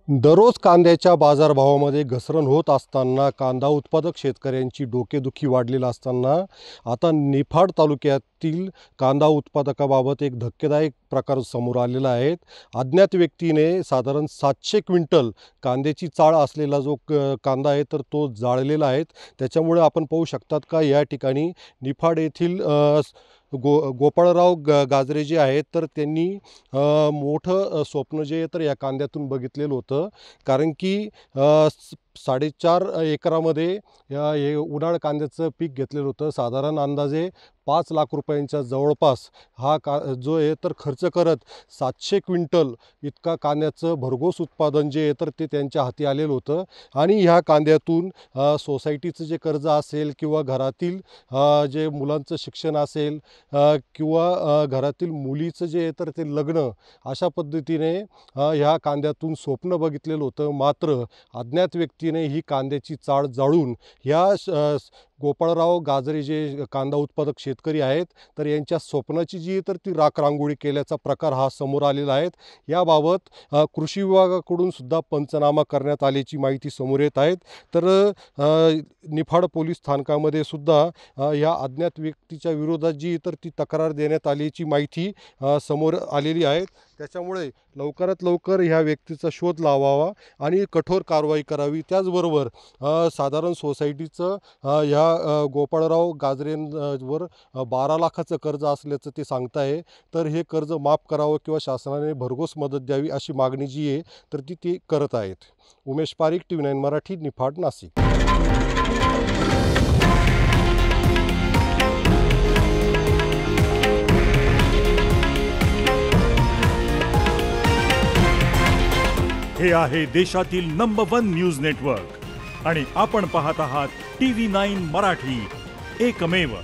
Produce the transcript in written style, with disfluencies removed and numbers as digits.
दररोज कांद्याच्या बाजारभावामध्ये घसरण होत असताना कांदा उत्पादक शेतकऱ्यांची डोकेदुखी वाढलेली असताना आता निफाड तालुक्यातील कांदा उत्पादकाबाबत एक धक्केदायक प्रकार समोर आलेला आहे। अज्ञात व्यक्तीने साधारण 700 क्विंटल कांद्याची चाळ असलेला जो कांदा आहे तर तो जाळलेला आहे। त्याच्यामुळे आपण पाहू शकतात का या ठिकाणी निफाड येथील गोपाळराव गाजरे जे आहेत तर त्यांनी मोठं स्वप्न जे तर या कांद्यातून बघितलेलं होतं। कारण की 4.5 एकरामध्ये हे उन्हाळ कांद्याचं पीक घेतलेलं होतं। साधारण अंदाजे 5 लाख रुपयांच्या जवळपास हा जो आहे तर खर्च करत 700 क्विंटल इतका कांद्याचं भरघोस उत्पादन जे आहे तर ते त्यांच्या हाती आलेलं होतं। आणि ह्या कांद्यातून सोसायटीचं जे कर्ज असेल किंवा घरातील जे मुलांचं शिक्षण असेल किंवा घरातील मुलीचं जे आहे तर ते लग्न अशा पद्धतीने ह्या कांद्यातून स्वप्न बघितलेलं होतं। मात्र अज्ञात व्यक्तीने ही कांद्याची चाळ जाळून ह्या गोपाळराव गाजरे जे कांदा उत्पादक शेतकरी आहेत तर यांच्या स्वप्नाची जी तर ती राखरांगोळी केल्याचा प्रकार हा समोर आलेला आहे। याबाबत कृषी विभागाकडून सुद्धा पंचनामा करण्यात आल्याची माहिती समोर येत आहे। तर निफाड पोलीस स्थानकामध्ये सुद्धा या अज्ञात व्यक्तीच्या विरोधात जी तर ती तक्रार देण्यात आल्याची माहिती समोर आलेली आहे। त्याच्यामुळे लवकरात लवकर ह्या व्यक्तीचा शोध लावावा आणि कठोर कारवाई करावी। त्याचबरोबर साधारण सोसायटीचं ह्या गोपाळराव गाजरेंवर 12 लाखाचं कर्ज असल्याचं ते सांगत आहे। तर हे कर्ज माफ करावं किंवा शासनाने भरघोस मदत द्यावी अशी मागणी जी आहे तर ती करत आहेत। उमेश पारिक, TV9 मराठी, निफाड, नाशिक। हे आहे देशातील नंबर 1 न्यूज नेटवर्क आणि आपण पाहत आहात TV9 मराठी, एकमेव।